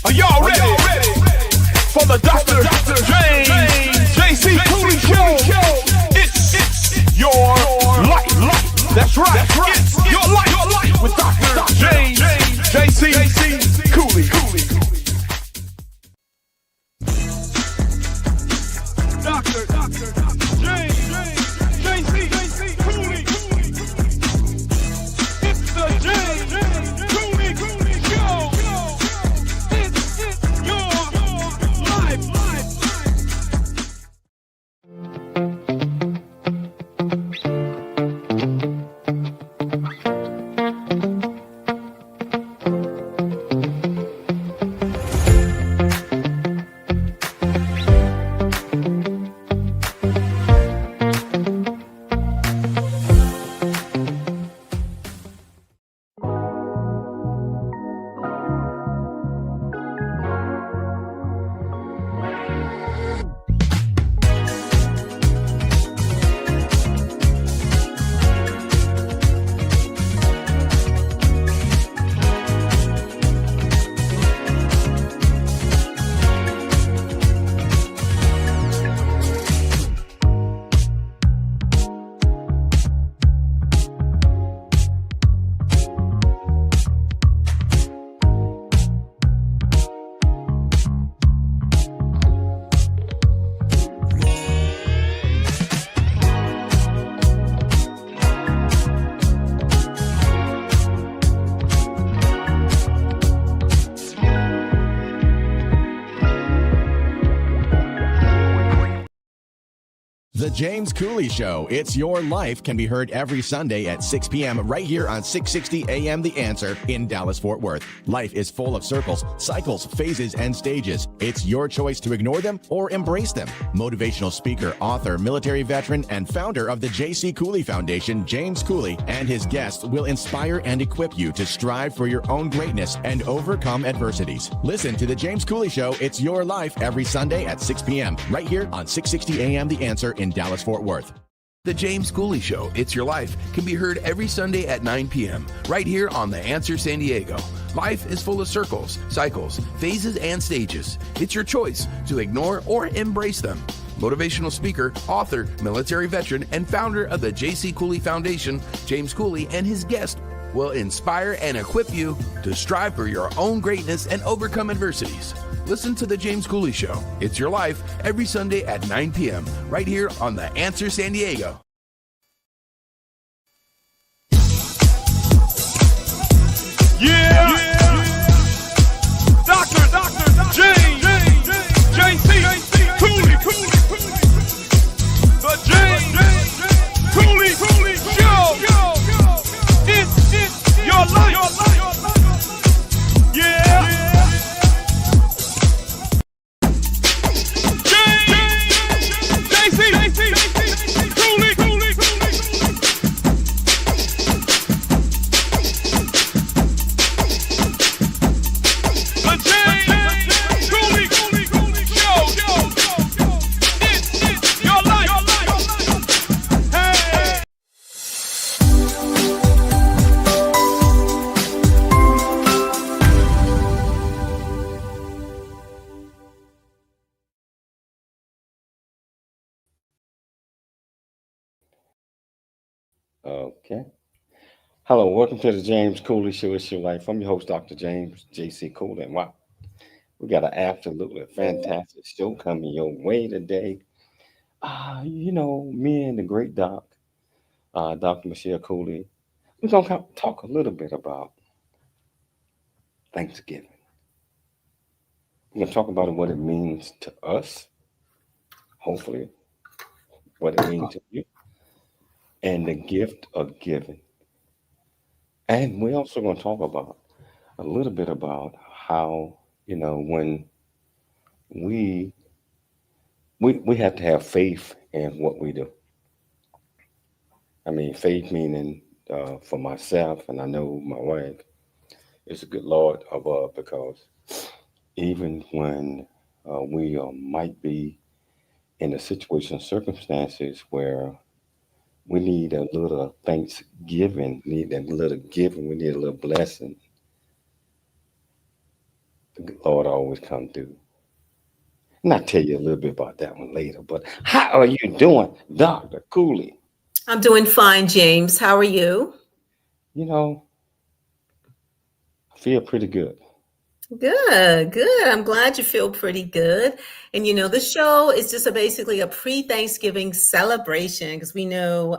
Are y'all ready for the Dr. James JC Cooley Show? It's your life. That's right. It's your life with Dr. James JC Cooley. Dr. James JC Cooley. It's the James Cooley Show. It's your life. The James Cooley Show, It's Your Life, can be heard every Sunday at 6 p.m. right here on 660 AM The Answer in Dallas-Fort Worth. Life is full of circles, cycles, phases, and stages. It's your choice to ignore them or embrace them. Motivational speaker, author, military veteran, and founder of the J.C. Cooley Foundation, James Cooley, and his guests will inspire and equip you to strive for your own greatness and overcome adversities. Listen to The James Cooley Show, It's Your Life, every Sunday at 6 p.m. right here on 660 AM The Answer in Dallas-Fort Worth. The James Cooley Show, It's Your Life, can be heard every Sunday at 9 p.m. right here on The Answer San Diego. Life is full of circles, cycles, phases, and stages. It's your choice to ignore or embrace them. Motivational speaker, author, military veteran, and founder of the J.C. Cooley Foundation, James Cooley, and his guest will inspire and equip you to strive for your own greatness and overcome adversities. Listen to The James Cooley Show, It's Your Life, every Sunday at 9 p.m. right here on The Answer San Diego. Yeah! Dr. James JC Cooley. The James Cooley Show. It's your life. Yeah! Okay. Hello, welcome to the James Cooley Show. It's your life. I'm your host, Dr. James J.C. Cooley. And wow, we got an absolutely fantastic show coming your way today. Me and the great Dr. Michelle Cooley, we're going to talk a little bit about Thanksgiving. We're going to talk about what it means to us, hopefully, what it means to you, and the gift of giving. And we're also going to talk about a little bit about how, when we have to have faith in what we do. I mean, faith meaning for myself, and I know my wife, is a good Lord above, because even when we might be in a situation, circumstances where we need a little thanksgiving, need a little giving, we need a little blessing. the Lord always come through. And I'll tell you a little bit about that one later. But how are you doing, Dr. Cooley? I'm doing fine, James. How are you? You know, I feel pretty good. Good, good. I'm glad you feel pretty good. And this show is just basically a pre-Thanksgiving celebration because we know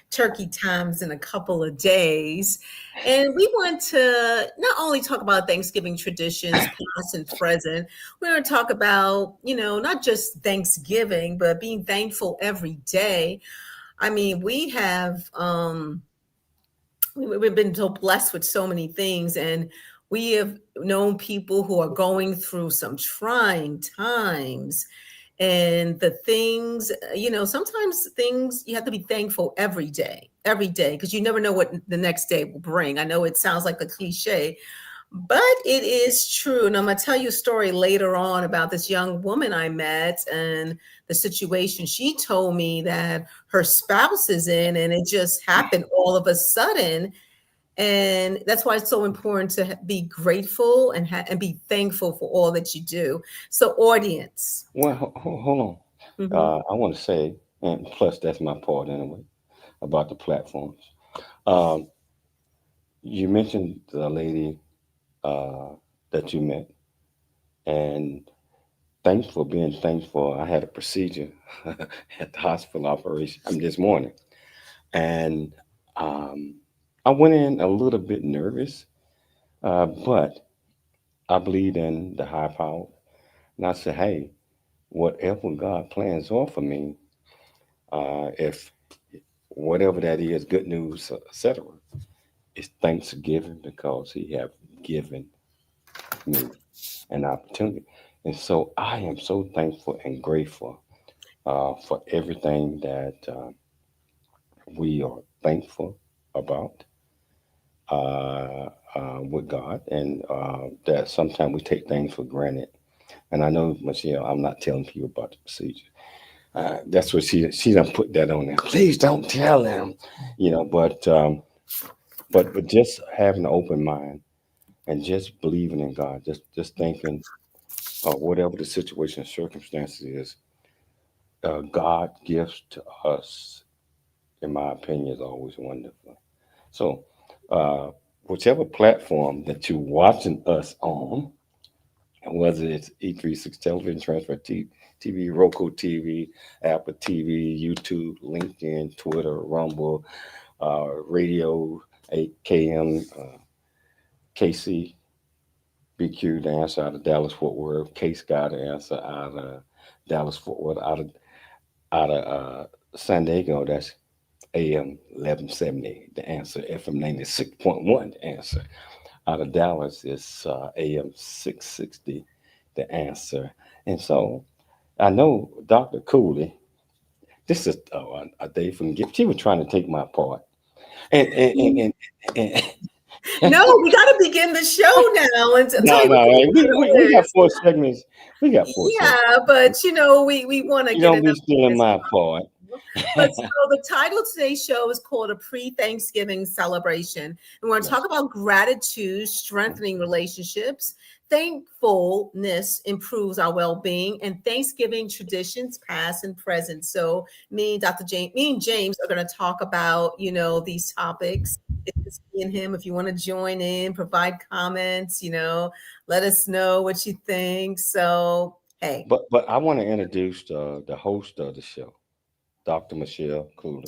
turkey time's in a couple of days. And we want to not only talk about Thanksgiving traditions, past and present, we're going to talk about, not just Thanksgiving, but being thankful every day. I mean, we've been so blessed with so many things, and we have known people who are going through some trying times. And the things, sometimes things you have to be thankful every day, because you never know what the next day will bring. I know it sounds like a cliche, but it is true. And I'm going to tell you a story later on about this young woman I met and the situation she told me that her spouse is in, and it just happened all of a sudden. And that's why it's so important to be grateful and be thankful for all that you do. So, audience. Well, hold on. Mhm. I want to say, and plus that's my part anyway, about the platforms. Um, you mentioned the lady uh, that you met, and thanks for being thankful. I had a procedure at the hospital operation this morning, and um, I went in a little bit nervous, but I believed in the high power, and I said, "Hey, whatever God plans are for me, if whatever that is, good news, etc., it's Thanksgiving because He have given me an opportunity." And so I am so thankful and grateful for everything that we are thankful about with God, and that sometimes we take things for granted. And I know, Michelle, I'm not telling people about the procedure. That's what she done put that on there. Please don't tell them, but just having an open mind and just believing in God, just thinking whatever the situation, circumstances is, God gives to us, in my opinion, is always wonderful. So, whichever platform that you're watching us on, whether it's E36 television, transfer TV, Roku TV, Apple TV, YouTube, LinkedIn, Twitter, Rumble, radio, 8KM, KC, BQ, the answer out of Dallas Fort Worth, K Sky, the answer out of Dallas Fort Worth, out of San Diego, that's AM 1170, the answer, FM 96.1, the answer. Out of Dallas is AM 660, the answer. And so I know Dr. Cooley, this is a day from gift. She was trying to take my part. And No, we got to begin the show now and tell no, you what no, the hey, we title got is. four segments. We got four segments. Yeah, but we want to You get don't it be out stealing as my part. But so the title of today's show is called A Pre-Thanksgiving Celebration. And we're going to Yes. talk about gratitude, strengthening relationships, thankfulness improves our well-being, and Thanksgiving traditions, past and present. So me and James are going to talk about, these topics. It's me and him. If you want to join in, provide comments, let us know what you think. So, hey. But I want to introduce the host of the show, Dr. Michelle Cooley.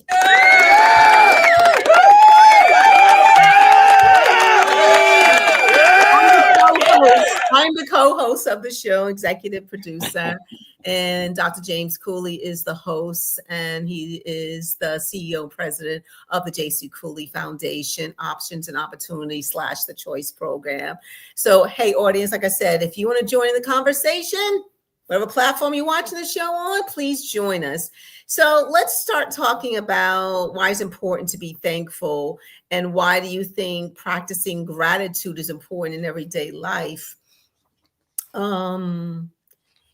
I'm the co-host of the show, executive producer, and Dr. James Cooley is the host, and he is the CEO and president of the J.C. Cooley Foundation Options and Opportunities / the Choice Program. So, hey, audience, like I said, if you want to join in the conversation, whatever platform you're watching the show on, please join us. So let's start talking about why it's important to be thankful, and why do you think practicing gratitude is important in everyday life? Um,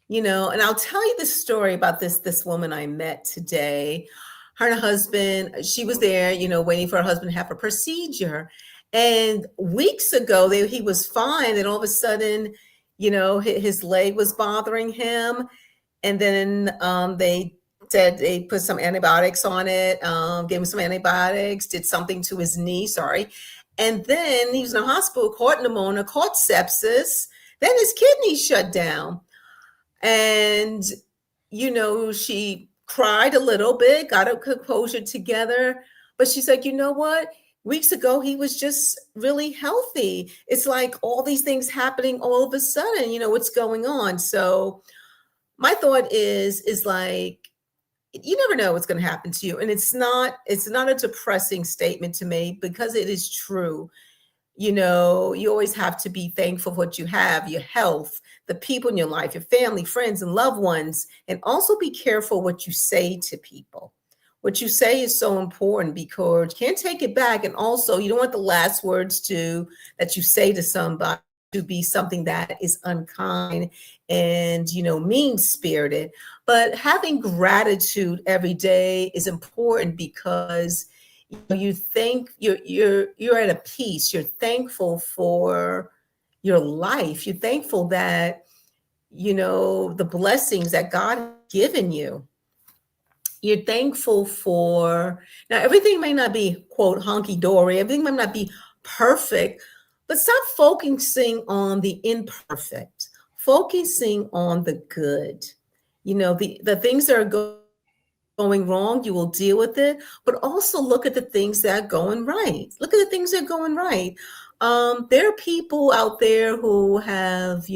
and I'll tell you the story about this woman I met today. Her and her husband, she was there, waiting for her husband to have a procedure. And weeks ago, he was fine. And all of a sudden, his leg was bothering him. And then they said they put some antibiotics on it, gave him some antibiotics, did something to his knee, and then he was in the hospital, caught pneumonia, caught sepsis, then his kidneys shut down. And, she cried a little bit, got her composure together, but she's like, you know what? Weeks ago, he was just really healthy. It's like all these things happening all of a sudden, what's going on? So my thought is like, you never know what's going to happen to you. And it's not a depressing statement to make, because it is true. You always have to be thankful for what you have, your health, the people in your life, your family, friends, and loved ones. And also be careful what you say to people. What you say is so important, because you can't take it back. And also, you don't want the last words that you say to somebody to be something that is unkind and, mean-spirited. But having gratitude every day is important, because you think you're at a peace. You're thankful for your life. You're thankful that, the blessings that God has given you. You're thankful for, now everything may not be, quote, hunky-dory. Everything might not be perfect, but stop focusing on the imperfect, focusing on the good. The things that are going wrong, you will deal with it, but also look at the things that are going right. Look at the things that are going right. There are people out there who have,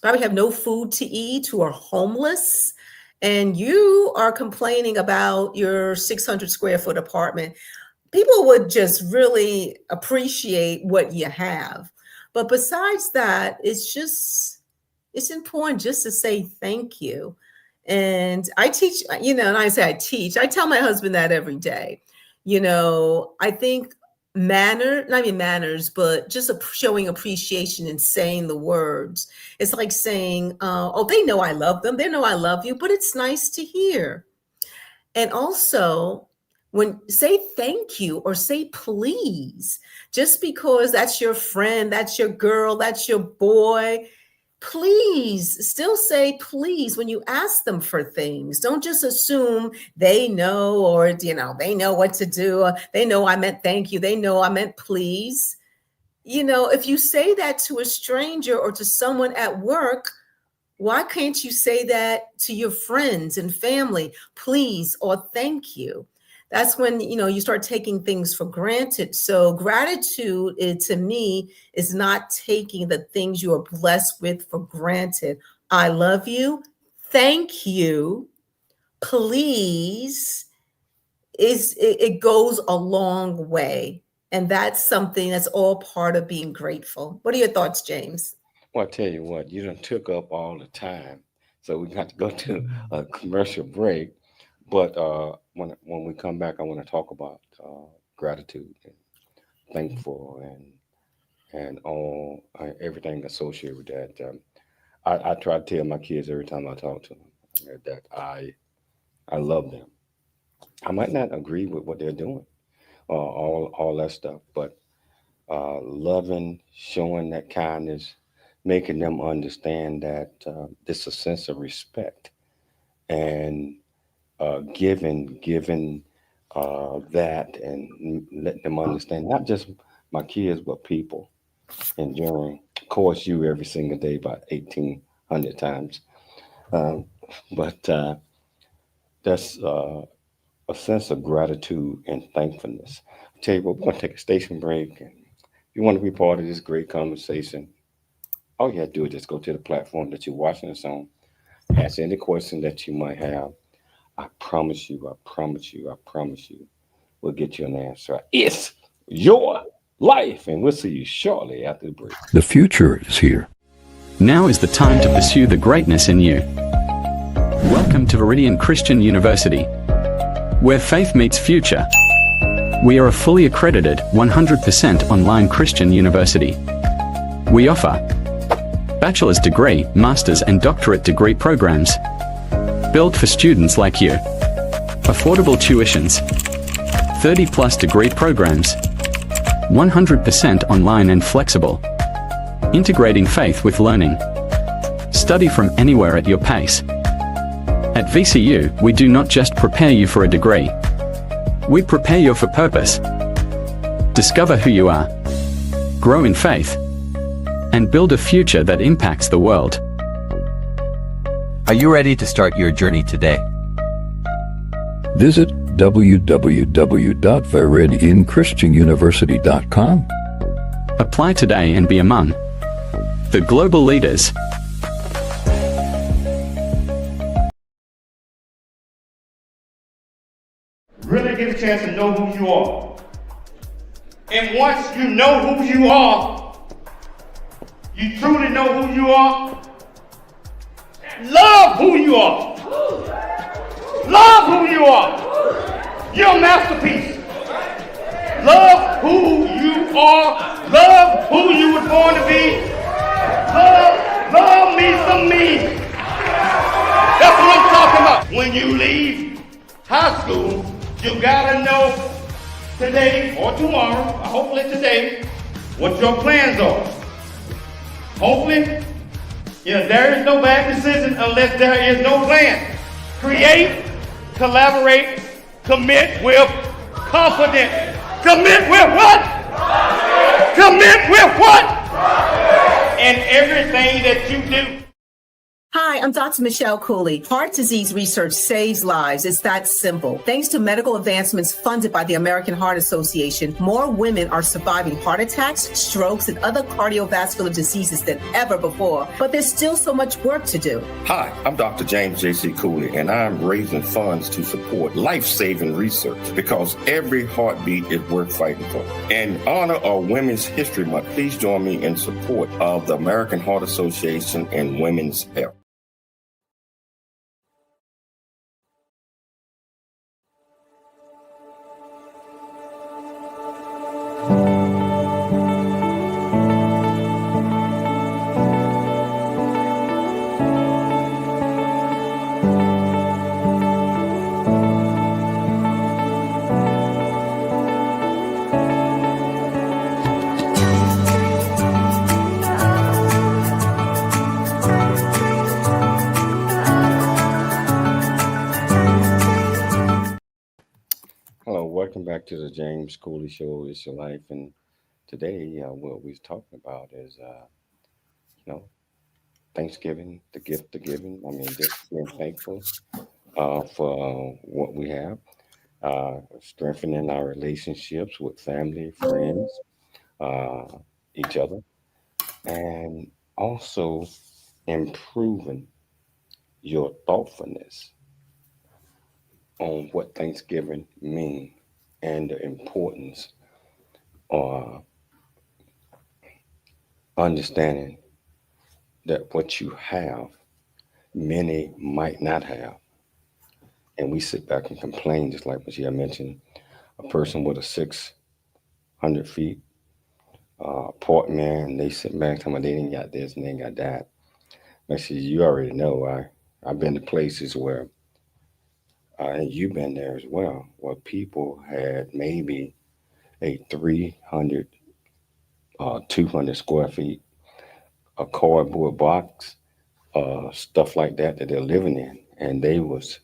probably have no food to eat, who are homeless, and you are complaining about your 600 square foot apartment. People would just really appreciate what you have. But besides that, it's important just to say thank you. And I teach, and I say I teach, I tell my husband that every day. I think not even manners, but just showing appreciation and saying the words. It's like saying, they know I love them. They know I love you, but it's nice to hear. And also, say thank you or say please, just because that's your friend, that's your girl, that's your boy. Please still say please when you ask them for things. Don't just assume they know, or, they know what to do. They know I meant thank you. They know I meant please. If you say that to a stranger or to someone at work, why can't you say that to your friends and family, please, or thank you? That's when, you start taking things for granted. So gratitude, to me, is not taking the things you are blessed with for granted. I love you. Thank you. Please. It goes a long way. And that's something that's all part of being grateful. What are your thoughts, James? Well, I tell you what, you done took up all the time. So we got to go to a commercial break. But when we come back, I want to talk about gratitude and thankful and all everything associated with that. I try to tell my kids every time I talk to them that I love them. I might not agree with what they're doing, all that stuff, but loving, showing that kindness, making them understand that it's a sense of respect, and giving that, and let them understand, not just my kids, but people, enduring. Of course, you every single day about 1,800 times. But that's a sense of gratitude and thankfulness. I tell you what, we're going to take a station break. And if you want to be part of this great conversation, all you have to do is just go to the platform that you're watching us on, ask any question that you might have. I promise you, we'll get you an answer. It's your life, and we'll see you shortly after the break. The future is here. Now is the time to pursue the greatness in you. Welcome to Viridian Christian University, where faith meets future. We are a fully accredited, 100% online Christian university. We offer bachelor's degree, master's and doctorate degree programs, built for students like you. Affordable tuitions, 30+ degree programs, 100% online and flexible. integrating faith with learning. Study from anywhere at your pace. At VCU, we do not just prepare you for a degree. We prepare you for purpose. Discover who you are, grow in faith, and build a future that impacts the world. Are you ready to start your journey today? Visit www.viridianchristianuniversity.com. Apply today and be among the global leaders. Really get a chance to know who you are. And once you know who you are, you truly know who you are, love who you are. Love who you are. You're a masterpiece. Love who you are. Love who you were born to be. Love me some me. That's what I'm talking about. When you leave high school, you gotta know today or tomorrow, or hopefully today, what your plans are. Hopefully, there is no bad decision unless there is no plan. Create, collaborate, commit with confidence. Commit with what? Commit with what? And everything that you do. Hi, I'm Dr. Michelle Cooley. Heart disease research saves lives. It's that simple. Thanks to medical advancements funded by the American Heart Association, more women are surviving heart attacks, strokes, and other cardiovascular diseases than ever before. But there's still so much work to do. Hi, I'm Dr. James J.C. Cooley, and I'm raising funds to support life-saving research because every heartbeat is worth fighting for. In honor of Women's History Month, please join me in support of the American Heart Association and women's health. Hello, welcome back to the James Cooley Show. It's your life, and today what we're talking about is, Thanksgiving, the gift of giving. I mean, just being thankful for what we have, strengthening our relationships with family, friends, each other, and also improving your thoughtfulness on what Thanksgiving means and the importance of understanding that what you have, many might not have. And we sit back and complain, just like what you mentioned, a person with a 600 feet apartment, they sit back and tell me they ain't got this and they ain't got that. I said, you already know, I've been to places where, and you've been there as well, where people had maybe a 300, 200 square feet, a cardboard box, stuff like that they're living in. And they was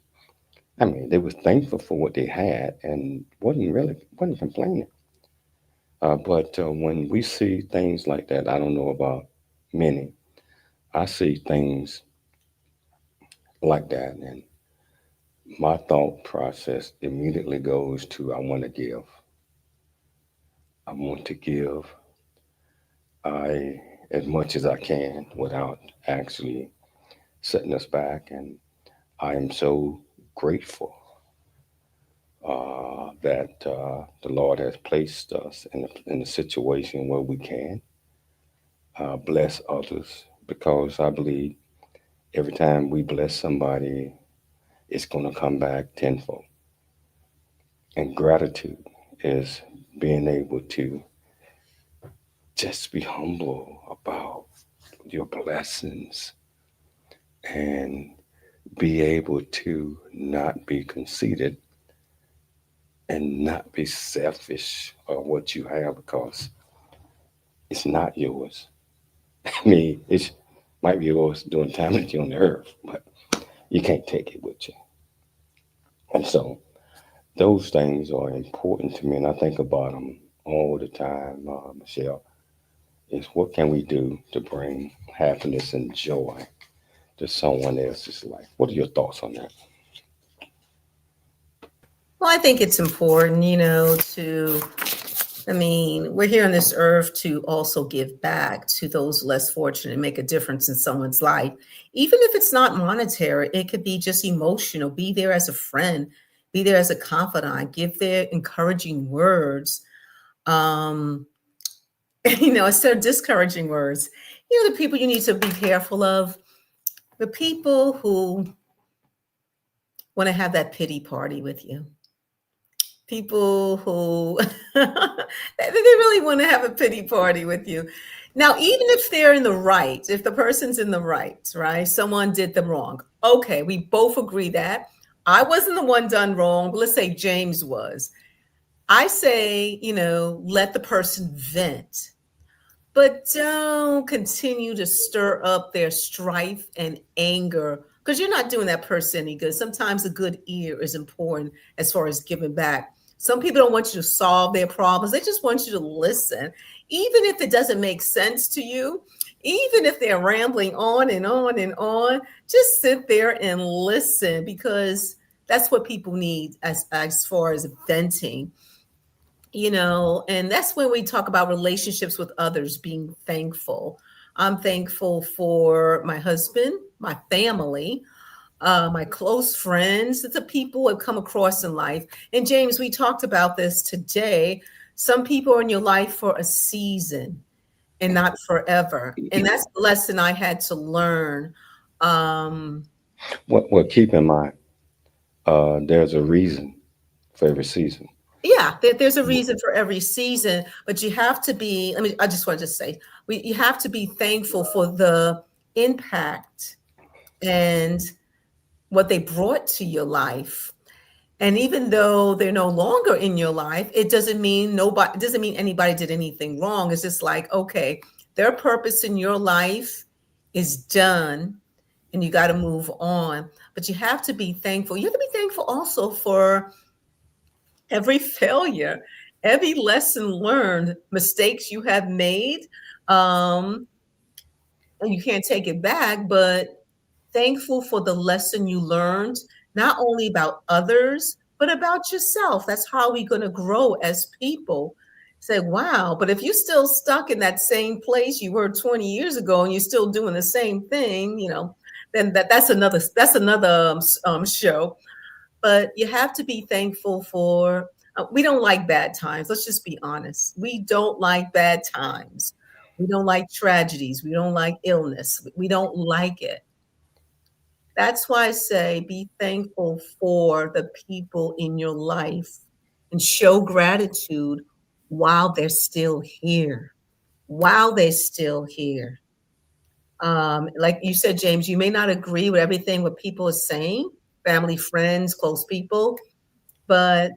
thankful for what they had and wasn't complaining. But when we see things like that, I don't know about many, I see things like that, and my thought process immediately goes to, I want to give. I want to give as much as I can without actually setting us back. And I am so grateful that the Lord has placed us in a situation where we can bless others, because I believe every time we bless somebody, it's going to come back tenfold. And gratitude is being able to just be humble about your blessings and be able to not be conceited and not be selfish of what you have, because it's not yours. I mean, it might be yours doing time with you on the earth, but you can't take it with you. And so those things are important to me, and I think about them all the time, Michelle. Is what can we do to bring happiness and joy to someone else's life? What are your thoughts on that? Well, I think it's important, I mean, we're here on this earth to also give back to those less fortunate and make a difference in someone's life. Even if it's not monetary, it could be just emotional. Be there as a friend, be there as a confidant, give their encouraging words. Um, instead of discouraging words. The people you need to be careful of, the people who want to have that pity party with you. People who they really want to have a pity party with you. Now, even if they're in the right, if the person's in the right, someone did them wrong. Okay, we both agree that I wasn't the one done wrong, but let's say James was. I say, let the person vent, but don't continue to stir up their strife and anger because you're not doing that person any good. Sometimes a good ear is important as far as giving back. Some people don't want you to solve their problems. They just want you to listen. Even if it doesn't make sense to you, even if they're rambling on and on and on, just sit there and listen because that's what people need as far as venting. And that's when we talk about relationships with others, being thankful. I'm thankful for my husband, my family, my close friends, the people I've come across in life. And James, we talked about this today. Some people are in your life for a season and not forever. And that's the lesson I had to learn. Um, Well, keep in mind, there's a reason for every season. Yeah, there's a reason for every season, but you have to be, I just want to say, you have to be thankful for the impact and what they brought to your life. And even though they're no longer in your life, it doesn't mean anybody did anything wrong. It's just like, okay, their purpose in your life is done and you got to move on. But you have to be thankful. You have to be thankful also for every failure, every lesson learned, mistakes you have made. Um, and you can't take it back, but thankful for the lesson you learned, not only about others, but about yourself. That's how we're going to grow as people. Say, wow, but if you're still stuck in that same place you were 20 years ago and you're still doing the same thing, then that's another show. But you have to be thankful for, we don't like bad times. Let's just be honest. We don't like bad times. We don't like tragedies. We don't like illness. We don't like it. That's why I say be thankful for the people in your life and show gratitude while they're still here. While they're still here. Like you said, James, you may not agree with everything what people are saying, family, friends, close people, but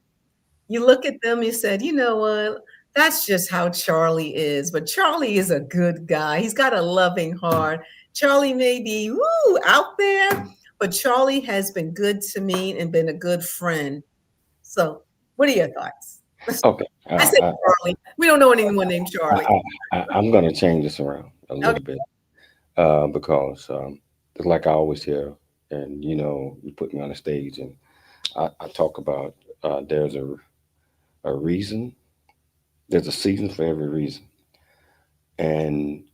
you look at them, you said, you know what? That's just how Charlie is. But Charlie is a good guy. He's got a loving heart. Charlie may be out there, but Charlie has been good to me and been a good friend. So, what are your thoughts? Okay, I said Charlie. We don't know anyone named Charlie. I'm going to change this around a Okay. little bit because it's like I always hear, and you put me on the stage and I talk about there's a reason, there's a season for every reason, and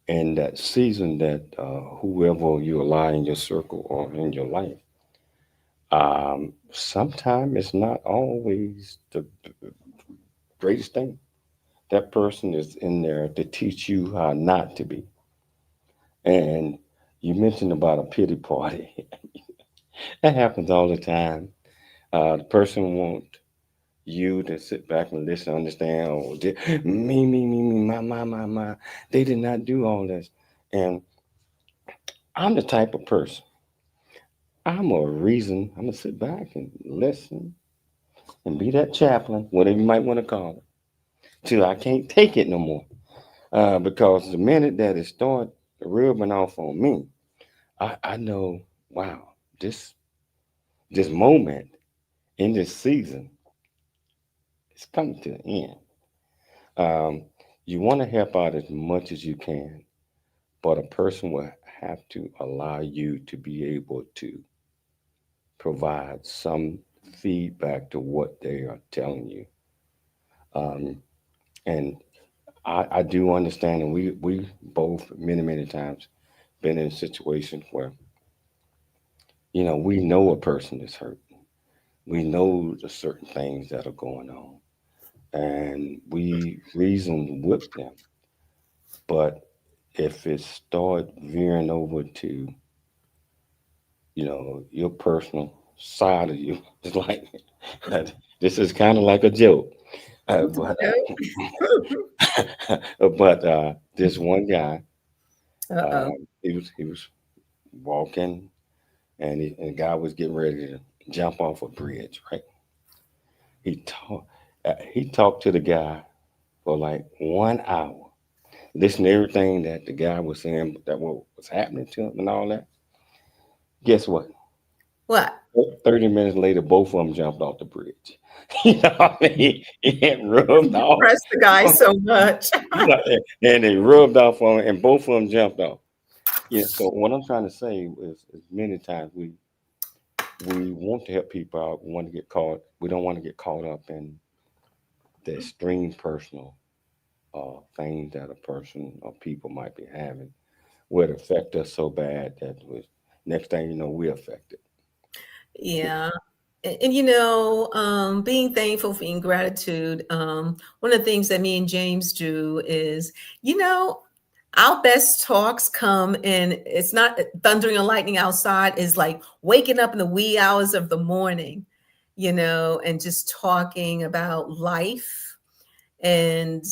in that season that whoever you allow in your circle or in your life, sometimes it's not always the greatest thing. That person is in there to teach you how not to be. And you mentioned about a pity party. That happens all the time. The person want you to sit back and listen, understand, oh, me, my. They did not do all this. And I'm the type of person, I'm going to sit back and listen and be that chaplain, whatever you might want to call it, till I can't take it no more. Because the minute that it start rubbing off on me, I know, wow, this moment in this season is coming to an end. Um, you want to help out as much as you can, but a person will have to allow you to be able to provide some feedback to what they are telling you. Um, and I do understand, and we both many times been in situations where we know a person is hurt. We know the certain things that are going on, and we reason with them. But if it start veering over to your personal side of you, it's like this is kind of like a joke. But this one guy, uh, Uh-oh. he was walking, and the guy was getting ready to jump off a bridge. Right? He talked to the guy for like 1 hour, listen to everything that the guy was saying, that what was happening to him and all that. Guess what? What? 30 minutes later, both of them jumped off the bridge. What I mean? He had rubbed You off. press the guy so much. And they rubbed off on him, and both of them jumped off. Yeah. So what I'm trying to say is many times we want to help people out. We want to get caught. We don't want to get caught up in the extreme personal things that a person or people might be having, would affect us so bad that was next thing you know, we're affected. Yeah. And being thankful, being gratitude. One of the things that me and James do is, you know, our best talks come, and it's not thundering and lightning outside, is like waking up in the wee hours of the morning, and just talking about life. And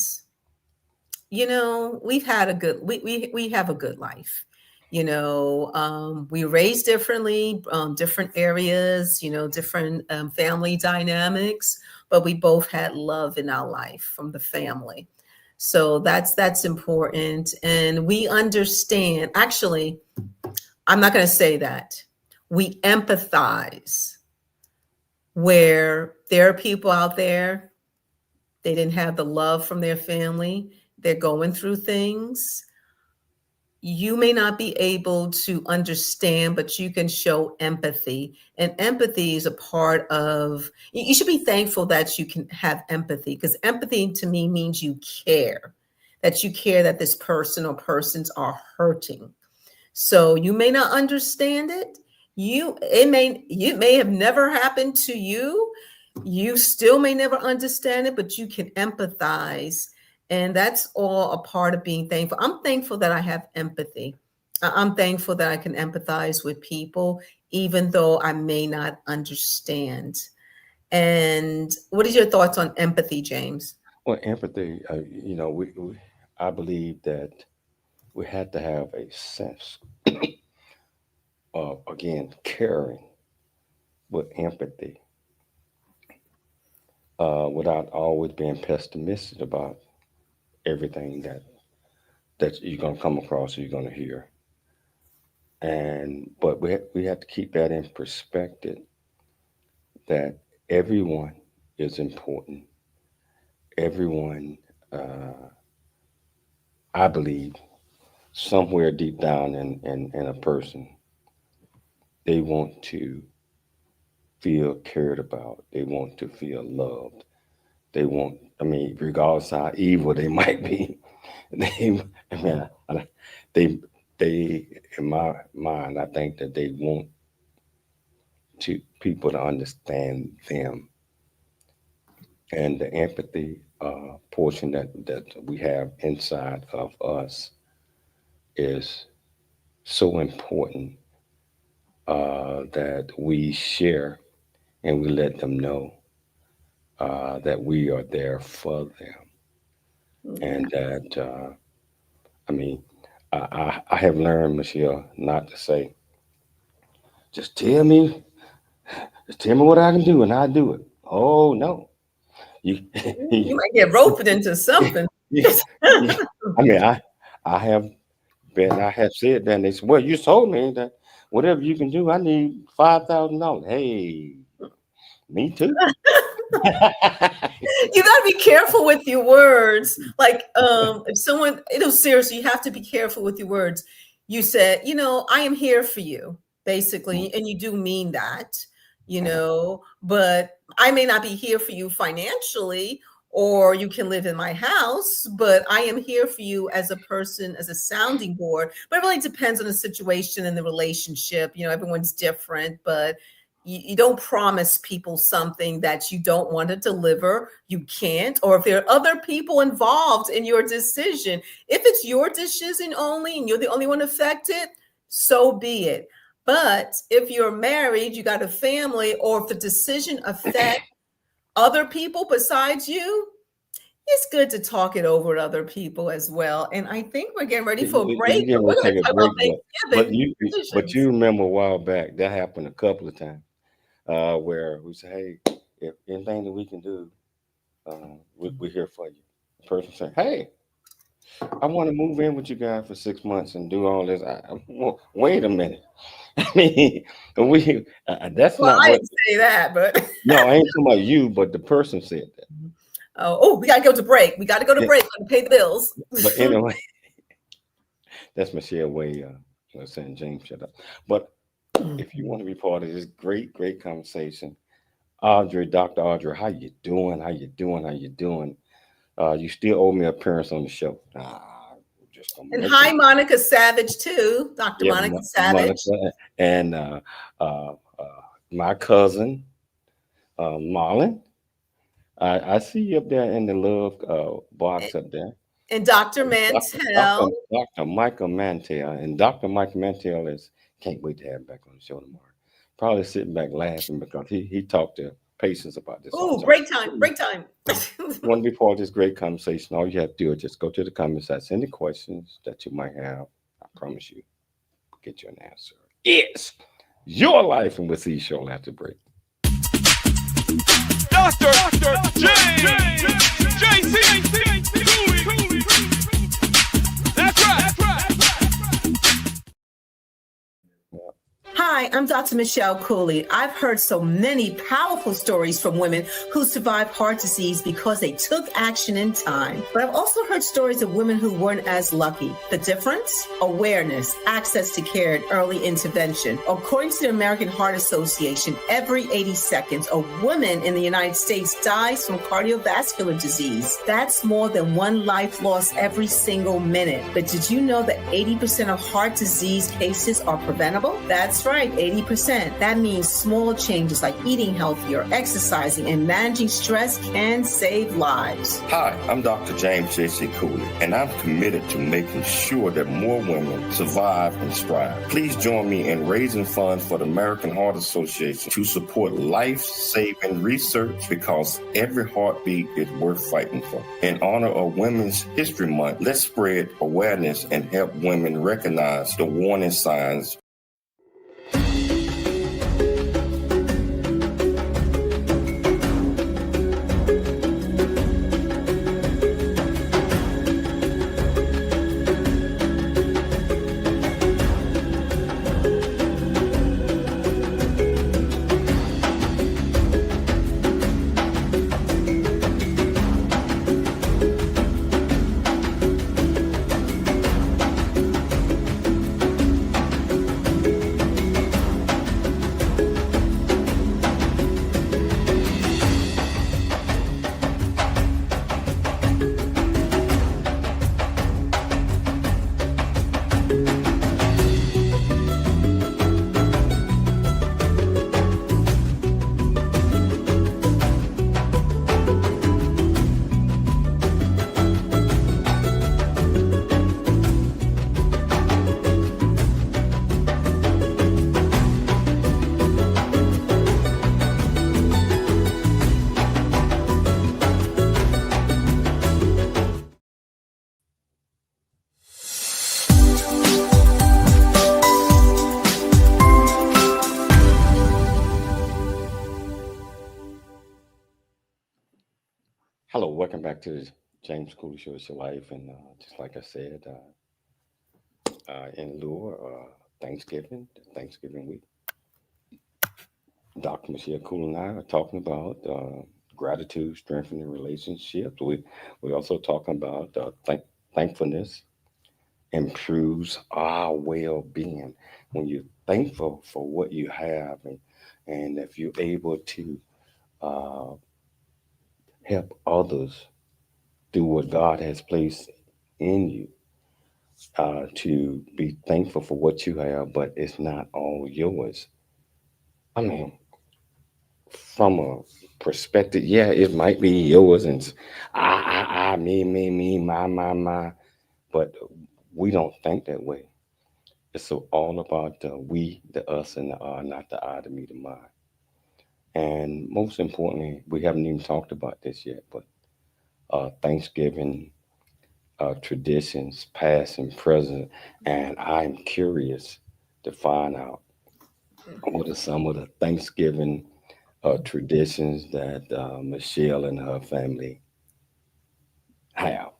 we've had a good we have a good life. We raised differently, different areas, different family dynamics, but we both had love in our life from the family. So that's important. And we understand, actually, I'm not going to say that. We empathize where there are people out there, they didn't have the love from their family, they're going through things. You may not be able to understand, but you can show empathy. And empathy is a part of, you should be thankful that you can have empathy, because empathy to me means you care, that this person or persons are hurting. So you may not understand it. It may have never happened to you. You still may never understand it, but you can empathize. And that's all a part of being thankful. I'm thankful that I have empathy. I'm thankful that I can empathize with people, even though I may not understand. And what is your thoughts on empathy, James? Well, empathy, I believe that we had to have a sense of, again, caring with empathy, without always being pessimistic about everything that you're going to come across or you're going to hear. But we have to keep that in perspective, that everyone is important. Everyone, I believe, somewhere deep down in a person, they want to feel cared about. They want to feel loved. They want, I mean, regardless how evil they might be, they, I mean, they, they, in my mind, I think that they want people to understand them, and the empathy portion that we have inside of us is so important, that we share and we let them know that we are there for them, and that I mean, I have learned, Michelle, not to say, just tell me what I can do and I do it. Oh no, you You might get roped into something. Yeah, yeah. I mean, I have said that, and they said, "Well, you told me that whatever you can do, I need $5,000." Hey, me too. You got to be careful with your words. Like, if someone, seriously, you have to be careful with your words. You said, I am here for you, basically, and you do mean that, but I may not be here for you financially, or you can live in my house, but I am here for you as a person, as a sounding board. But it really depends on the situation and the relationship. Everyone's different, but you don't promise people something that you don't want to deliver. You can't. Or if there are other people involved in your decision, if it's your decision only and you're the only one affected, so be it. But if you're married, you got a family, or if the decision affects other people besides you, it's good to talk it over with other people as well. And I think we're getting ready for a break. We're We're going going to to take a talk about break, Thanksgiving. but you remember a while back that happened a couple of times where we say, "Hey, if anything that we can do, we're here for you." The person say, "Hey, I want to move in with you guys for 6 months and do all this." Well, wait a minute. I mean, that's Well, not I what. didn't say that, but No, I ain't talking about you, but the person said that. we got to go to break. We got to go to break and pay the bills. But anyway, that's Michelle Way saying, "James, shut up." But if you want to be part of this great conversation, Dr. Audrey, how you doing? How you doing? How you doing? You still owe me an appearance on the show. Just gonna And make hi, it. Monica Savage, too. Dr. Yeah, Monica Savage. Monica and my cousin, Marlon. I see you up there in the love box up there. And Dr. Mantell. Dr. Michael Mantell. And Dr. Michael Mantell can't wait to have him back on the show tomorrow. Probably sitting back laughing because he talked to patients about this. Oh, break time. You want to be part of this great conversation, all you have to do is just go to the comments, ask any questions that you might have. I promise you, get you an answer. It's your life, and we'll see you shortly after break. Dr. James JC Cooley. That's right. Hi, I'm Dr. Michelle Cooley. I've heard so many powerful stories from women who survived heart disease because they took action in time. But I've also heard stories of women who weren't as lucky. The difference? Awareness, access to care, and early intervention. According to the American Heart Association, every 80 seconds, a woman in the United States dies from cardiovascular disease. That's more than one life lost every single minute. But did you know that 80% of heart disease cases are preventable? That's right, 80%. That means small changes like eating healthier, exercising, and managing stress can save lives. Hi, I'm Dr. James J.C. Cooley, and I'm committed to making sure that more women survive and strive. Please join me in raising funds for the American Heart Association to support life-saving research, because every heartbeat is worth fighting for. In honor of Women's History Month, let's spread awareness and help women recognize the warning signs. Hello, welcome back to James Cooley Show is your life, and just like I said, in lieu of Thanksgiving week, Dr. Michelle Cool and I are talking about gratitude, strengthening relationships. We also talking about thankfulness improves our well-being. When you're thankful for what you have, and if you're able to uh, help others do what God has placed in you, to be thankful for what you have, but it's not all yours. I mean, from a perspective, yeah, it might be yours, and me, my, but we don't think that way. It's so all about the we, the us, and the not the I, the me, the mine. And most importantly, we haven't even talked about this yet, but Thanksgiving traditions, past and present, and I'm curious to find out what are some of the Thanksgiving traditions that Michelle and her family have.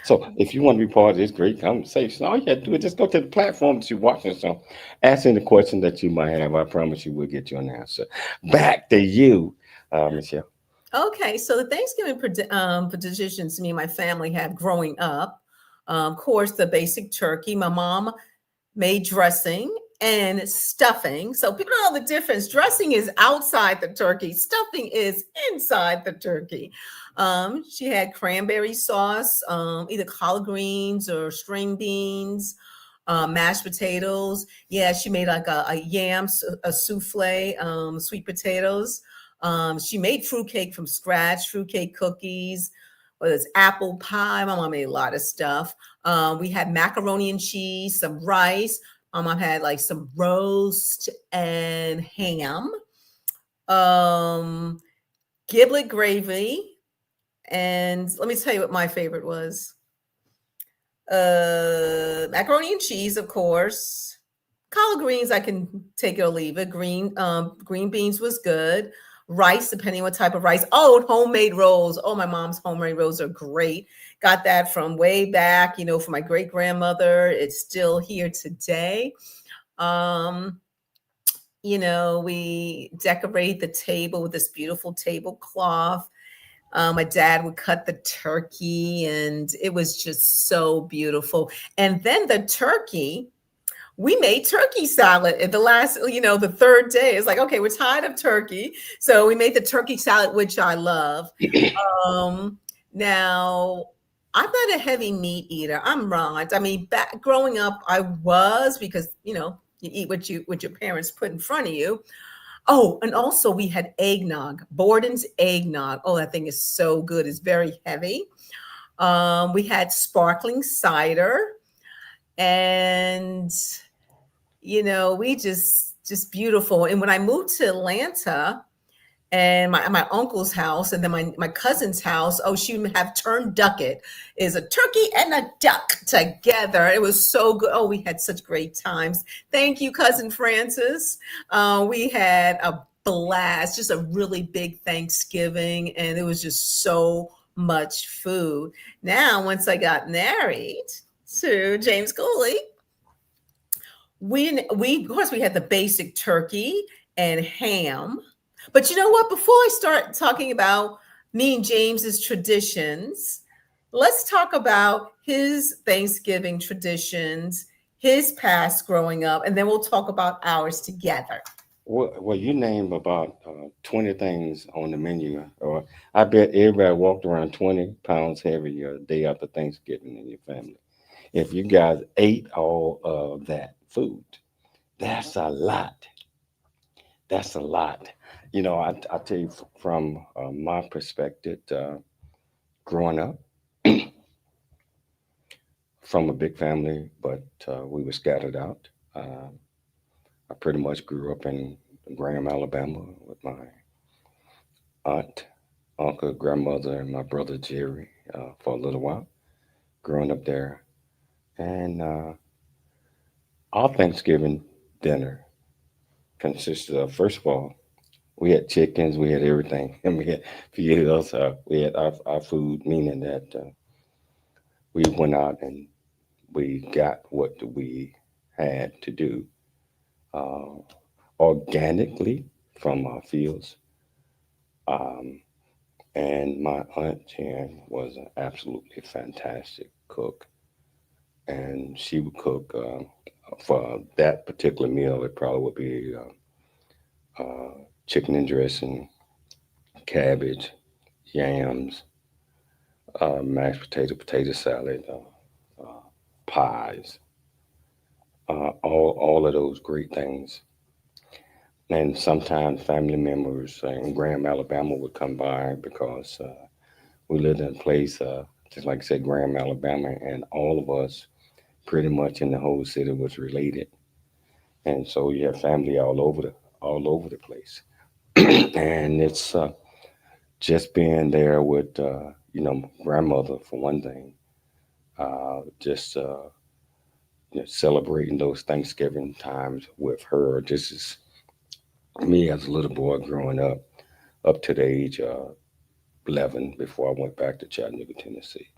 So, if you want to be part of this great conversation, all you have to do is just go to the platform that you're watching. So, ask any question that you might have. I promise you, we'll get you an answer. Back to you, Michelle. Okay, so the Thanksgiving traditions me and my family have growing up, of course, the basic turkey. My mom made dressing and stuffing. So people don't know the difference. Dressing is outside the turkey, stuffing is inside the turkey. She had cranberry sauce, either collard greens or string beans, mashed potatoes. Yeah, she made like a yam, a souffle, sweet potatoes. She made fruitcake from scratch, fruitcake cookies, whether it's apple pie. My mom made a lot of stuff. We had macaroni and cheese, some rice. My mom had like some roast and ham, um, giblet gravy. And let me tell you what my favorite was. Macaroni and cheese, of course. Collard greens, I can take it or leave it. Green beans was good. Rice, depending what type of rice. Oh, homemade rolls. Oh, my mom's homemade rolls are great. Got that from way back, from my great grandmother. It's still here today. Um, we decorate the table with this beautiful tablecloth. My dad would cut the turkey, and it was just so beautiful. And then the turkey, we made turkey salad at the last, the third day. It's like, okay, we're tired of turkey. So we made the turkey salad, which I love. Now, I'm not a heavy meat eater. I'm not. I mean, back growing up, I was, because, you eat what your parents put in front of you. Oh, and also we had eggnog, Borden's eggnog. Oh, that thing is so good. It's very heavy. We had sparkling cider, and we just beautiful. And when I moved to Atlanta, and my uncle's house, and then my cousin's house, oh, she would have turducken, is a turkey and a duck together. It was so good. Oh, we had such great times. Thank you, cousin Francis. We had a blast, just a really big Thanksgiving, and it was just so much food. Now, once I got married to James Cooley, we of course we had the basic turkey and ham. But you know what? Before I start talking about me and James's traditions, let's talk about his Thanksgiving traditions, his past growing up, and then we'll talk about ours together. Well, you name about 20 things on the menu, or I bet everybody walked around 20 pounds heavier the day after Thanksgiving in your family. If you guys ate all of that food, that's a lot. That's a lot. I tell you from my perspective, growing up from a big family, but we were scattered out. I pretty much grew up in Graham, Alabama, with my aunt, uncle, grandmother, and my brother Jerry for a little while, growing up there. And our Thanksgiving dinner consisted of, first of all, we had chickens, we had everything. And we had, for us, we had our food, meaning that we went out and we got what we had to do uh, organically from our fields. Um, and my aunt Jan was an absolutely fantastic cook, and she would cook for that particular meal. It probably would be chicken and dressing, cabbage, yams, mashed potato, potato salad, pies, all of those great things. And sometimes family members in Graham, Alabama would come by because we lived in a place, just like I said, Graham, Alabama, and all of us pretty much in the whole city was related. And so you have family all over the place. And it's just being there with grandmother for one thing, just celebrating those Thanksgiving times with her. This is me as a little boy growing up to the age of 11 before I went back to Chattanooga, Tennessee.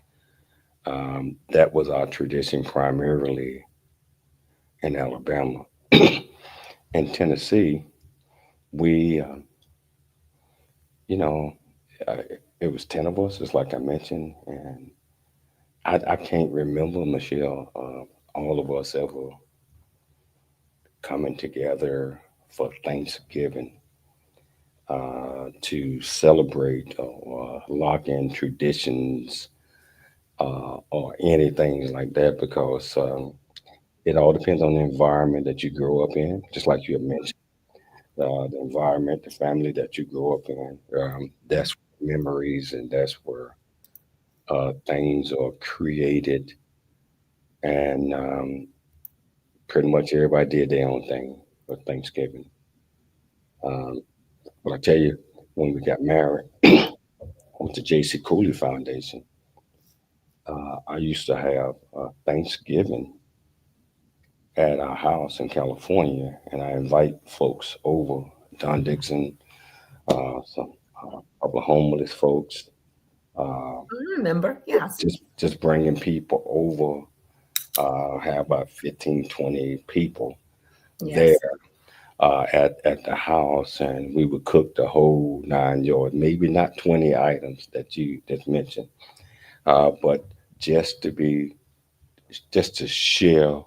That was our tradition primarily in Alabama. In Tennessee, we, you know, uh, it was 10 of us, just like I mentioned, and I can't remember, Michelle, all of us ever coming together for Thanksgiving to celebrate or lock in traditions or anything like that because it all depends on the environment that you grow up in, just like you had mentioned. The environment, the family that you grow up in, that's memories and that's where things are created. And pretty much everybody did their own thing for Thanksgiving. Um, but I tell you, when we got married, with the J.C. Cooley Foundation, I used to have Thanksgiving at our house in California, and I invite folks over. Don Dixon, some couple of homeless folks, uh, I remember. Yes. just bringing people over. Have about 15, 20 people there Yes. at the house, and we would cook the whole 9 yards. Maybe not 20 items that you just mentioned, but just to be just to share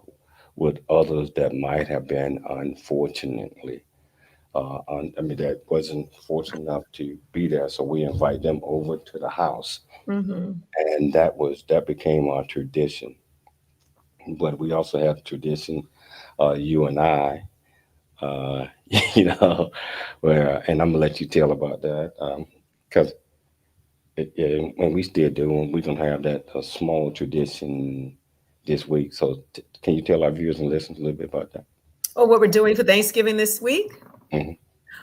with others that might have been unfortunately I mean that wasn't fortunate enough to be there. So we invite them over to the house, Hmm. and that became our tradition. But we also have tradition, you and I, uh, you know, where and I'm gonna let you tell about that because when we still do, and we're gonna have that small tradition this week. So can you tell our viewers and listeners a little bit about that? Oh, what we're doing for Thanksgiving this week? Mhm.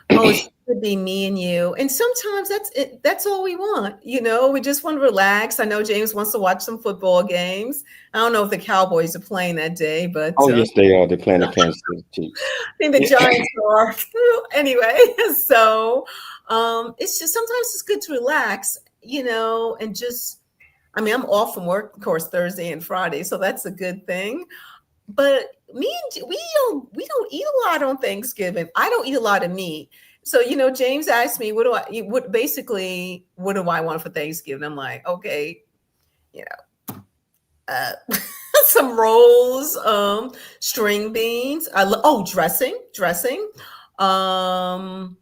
Oh, it's to be me and you. And sometimes that's it. That's all we want. We just want to relax. I know James wants to watch some football games. I don't know if the Cowboys are playing that day, but Oh yes, they are. They're playing the Kansas City Chiefs. I think the Giants are. Anyway, so it's just sometimes it's good to relax, and just, I mean, I'm off from work, of course, Thursday and Friday, so that's a good thing. But we don't eat a lot on Thanksgiving. I don't eat a lot of meat. So, James asked me, what do I want for Thanksgiving? I'm like, okay, you uh, some rolls, string beans. Dressing. Um,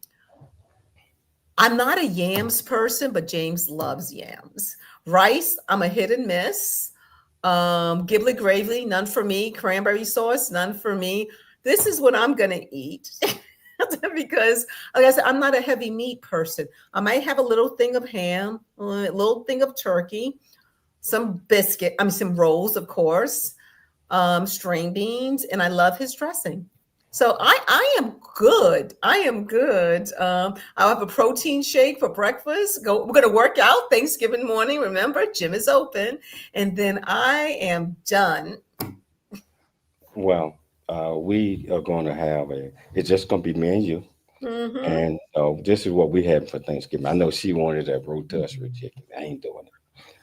I'm not a yams person, but James loves yams. Rice, I'm a hit and miss. Giblet gravy, none for me. Cranberry sauce, none for me. This is what I'm gonna eat. Because, like I said, I'm not a heavy meat person. I might have a little thing of ham, a little thing of turkey, some rolls, of course, string beans, and I love his dressing. So I am good. I am good. I'll have a protein shake for breakfast. We're gonna work out Thanksgiving morning. Remember, gym is open, and then I am done. Well, we are going to have it's just going to be me and you. Hmm. And this is what we had for Thanksgiving. I know she wanted that rotisserie chicken. I ain't doing it.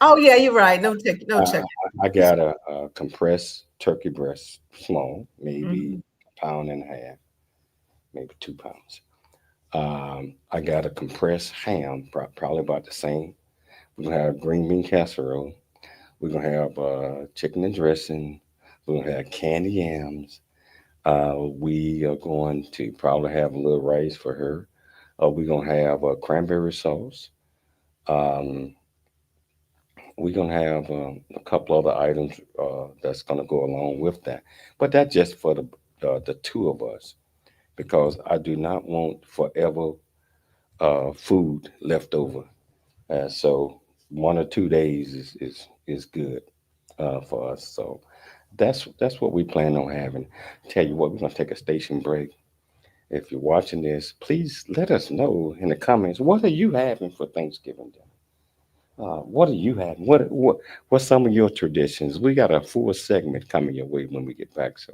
Oh yeah, you're right. No check, no Uh, check. I got a compressed turkey breast, small, maybe Mhm. a pound and a half, maybe 2 pounds. I got a compressed ham, probably about the same. We're gonna have green bean casserole. We're gonna have chicken and dressing. We're gonna have candy yams. We are going to probably have a little rice for her. We're gonna have cranberry sauce. Um, we're gonna have a couple other items that's gonna go along with that. But that's just for the two of us because I do not want forever food left over. So 1 or 2 days is good for us. So that's what we plan on having. Tell you what, we're gonna take a station break. If you're watching this, please let us know in the comments what are you having for Thanksgiving dinner. What are you having? What's some of your traditions? We got a full segment coming your way when we get back. So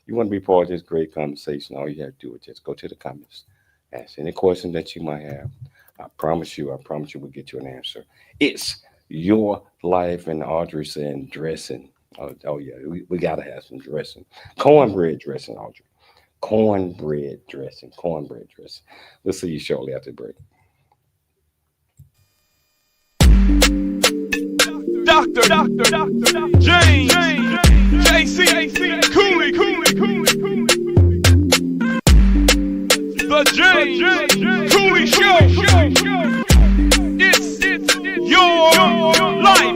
you want to be part of this great conversation? All you have to do is just go to the comments, ask any question that you might have. I promise you, we'll get you an answer. It's your life, and Audrey saying dressing. Oh yeah, we gotta have some dressing. Cornbread dressing, Audrey. Cornbread dressing. Cornbread dressing. We'll see you shortly after the break. Dr. James, JC, Cooley, the James Cooley Show. It's your life.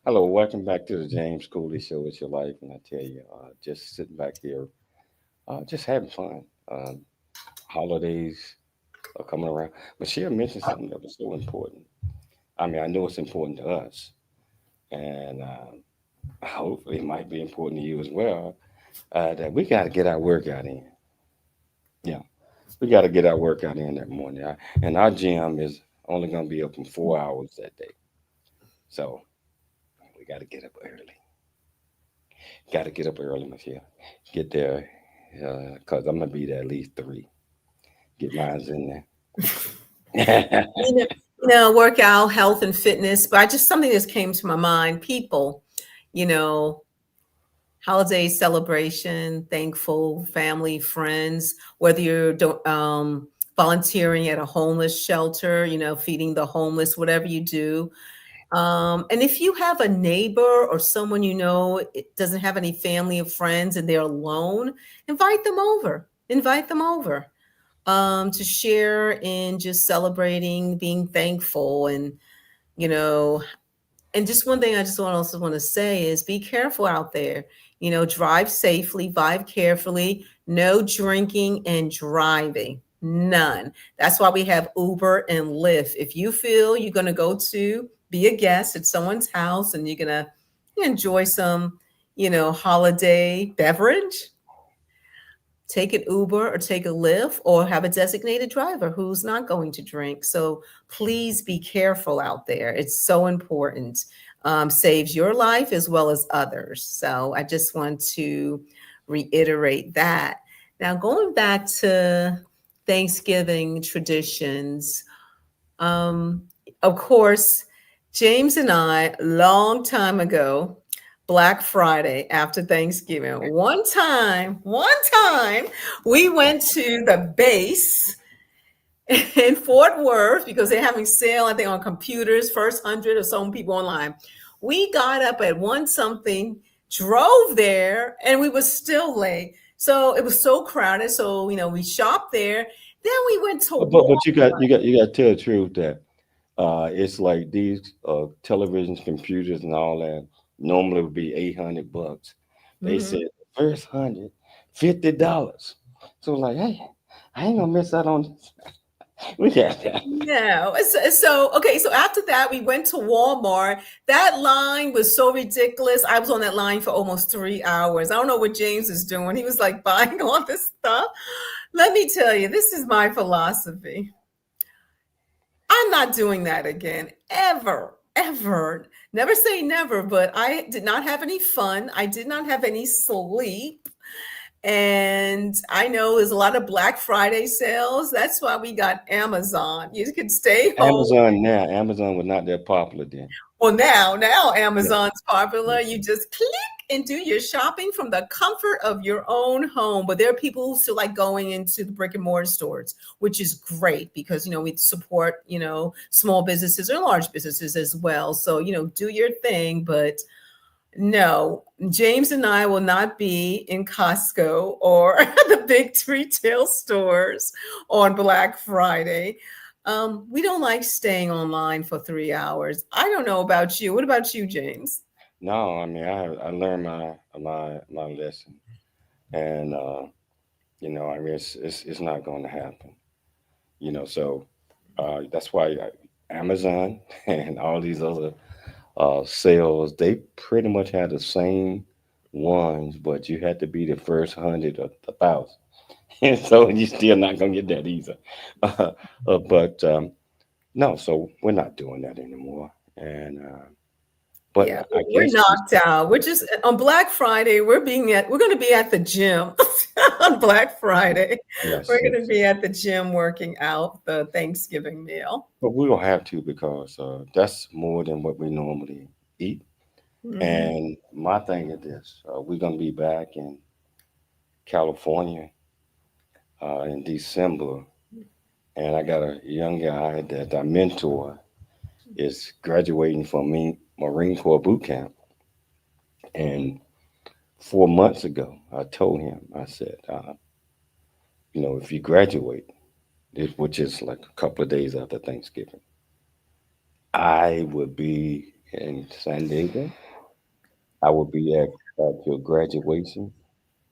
Hello, welcome back to the James Cooley Show. It's your life, and I tell you, just sitting back here, just having fun. Holidays are coming around. Michelle mentioned something that was so important. I mean, I know it's important to us, and hopefully it might be important to you as well. That we got to get our workout in. Yeah, we got to get our workout in that morning. And our gym is only going to be open 4 hours that day, so we got to get up early. Got to get up early, Michelle. Get there, cause I'm gonna be there at least 3. Get mine in there. Workout, health, and fitness. But I just something just came to my mind. People, you know, holiday celebration, thankful, family, friends. Whether you're volunteering at a homeless shelter, feeding the homeless, whatever you do. And if you have a neighbor or someone you know it doesn't have any family or friends and they're alone, invite them over. Invite them over to share in just celebrating, being thankful, and you know, and just one thing I just also want to say is be careful out there. Drive safely, drive carefully, no drinking and driving. None. That's why we have Uber and Lyft. If you feel you're going to go to be a guest at someone's house and you're going to enjoy some, holiday beverage, take an Uber or take a Lyft or have a designated driver who's not going to drink. So please be careful out there. It's so important. Saves your life as well as others. So I just want to reiterate that. Now, going back to Thanksgiving traditions, of course, James and I, long time ago, Black Friday after Thanksgiving. One time, we went to the base in Fort Worth because they're having sale, I think, on computers, first 100 or some people online. We got up at one something, drove there, and we were still late. So it was so crowded. So, we shopped there. Then we went to But you got to tell the truth that it's like these televisions, computers, and all that normally would be $800. They said first $150. So like, hey, I ain't gonna miss out on this. We got that. No. So after that, we went to Walmart. That line was so ridiculous. I was on that line for almost 3 hours. I don't know what James is doing. He was like buying all this stuff. Let me tell you, this is my philosophy. I'm not doing that again, ever, ever. Never say never, but I did not have any fun. I did not have any sleep. And I know there's a lot of Black Friday sales. That's why we got Amazon. You could stay home. Amazon was not that popular then. Well, now Amazon's popular. You just click and do your shopping from the comfort of your own home. But there are people who still like going into the brick and mortar stores, which is great because, we support, small businesses or large businesses as well. So, do your thing. But no, James and I will not be in Costco or the big retail stores on Black Friday. We don't like staying online for 3 hours. I don't know about you. What about you, James? No, I mean I learned my lesson, and I mean it's not going to happen. So that's why Amazon and all these other sales, they pretty much had the same ones, but you had to be the first 100 or 1,000, and so you're still not gonna get that either. But no, so we're not doing that anymore. And but Yeah, I we're guess knocked out. We're just on Black Friday. We're going to be at the gym on Black Friday. yes, We're going to yes. be at the gym working out the Thanksgiving meal. But we don't have to because that's more than what we normally eat. Mhm. And my thing is this: we're gonna be back in California in December, and I got a young guy that I mentor is graduating from Marine Corps boot camp. And 4 months ago, I told him, I said, if you graduate, which is like a couple of days after Thanksgiving, I would be in San Diego. I would be at your graduation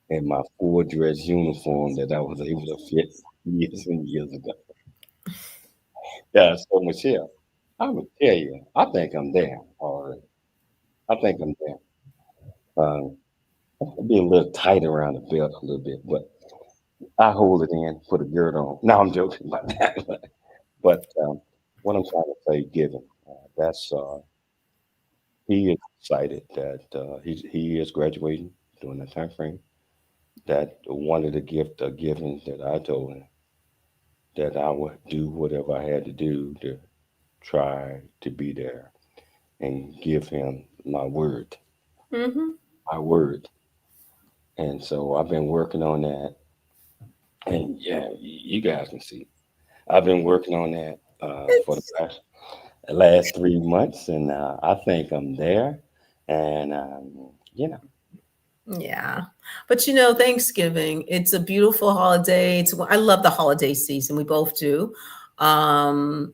in my full dress uniform that I was able to fit years and years ago. Yeah, so Michelle, I would tell you, I think I'm there already. I think I'm there. I'll be a little tight around the belt a little bit, but I hold it in, put a girt on. No, I'm joking about that. But what I'm trying to say, given that's he is excited that he is graduating during that time frame. That one of the gift of giving that I told him that I would do whatever I had to do to try to be there and give him Mhm. my word. And so I've been working on that. And yeah, you guys can see I've been working on that for the It's past. last 3 months, and I think I'm there. And you know, Yeah. But Thanksgiving, it's a beautiful holiday. I love the holiday season. We both do. Um,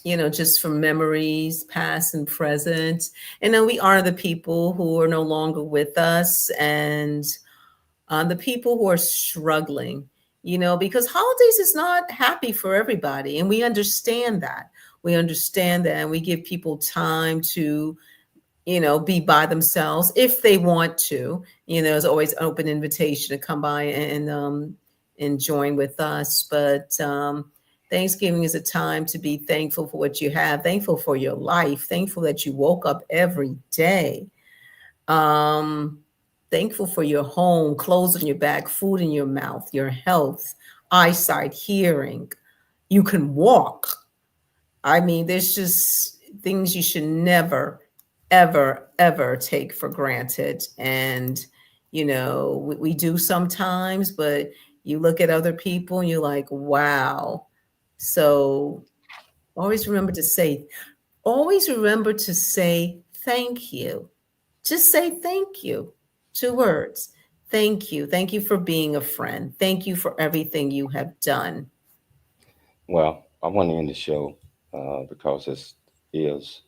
just from memories, past and present. And then we honor the people who are no longer with us and the people who are struggling, because holidays is not happy for everybody. And we understand that. We understand that. And we give people time to be by themselves if they want to. There's always an open invitation to come by and join with us. But Thanksgiving is a time to be thankful for what you have, thankful for your life, thankful that you woke up every day. Um, Thankful for your home, clothes on your back, food in your mouth, your health, eyesight, hearing. You can walk. I mean, there's just things you should never, ever, ever take for granted. And, we do sometimes, but you look at other people and you're like, wow. So always remember to say thank you. Just say thank you. 2 words. Thank you. Thank you for being a friend. Thank you for everything you have done. well, I want to end the show because it is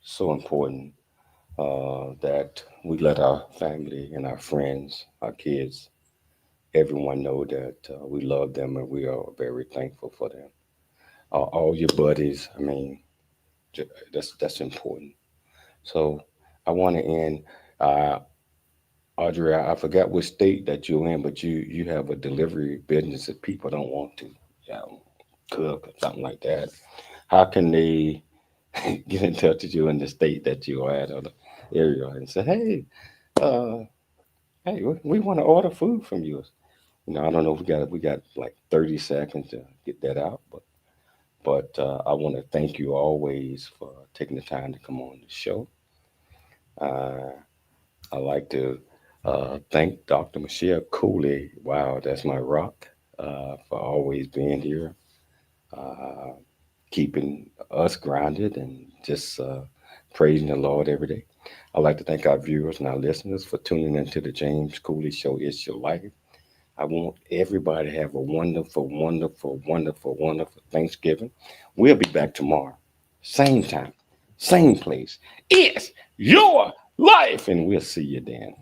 so important that we let our family and our friends, our kids, everyone know that we love them and we are very thankful for them. All your buddies, I mean, that's important. So I want to end. Uh, Audrey, I forgot which state that you're in, but you have a delivery business that people don't want to cook or something like that. How can they get in touch with you in the state that you are at or the area and say, uh, hey, we want to order food from you? I don't know if we got like 30 seconds to get that out, but I want to thank you always for taking the time to come on the show. Uh, I like to thank Dr. Michelle Cooley. Wow, that's my rock for always being here, uh, keeping us grounded and just praising the Lord every day. I'd like to thank our viewers and our listeners for tuning into the James Cooley Show. It's your life. I want everybody to have a wonderful, wonderful, wonderful, wonderful Thanksgiving. We'll be back tomorrow, same time, same place. It's your life, and we'll see you then.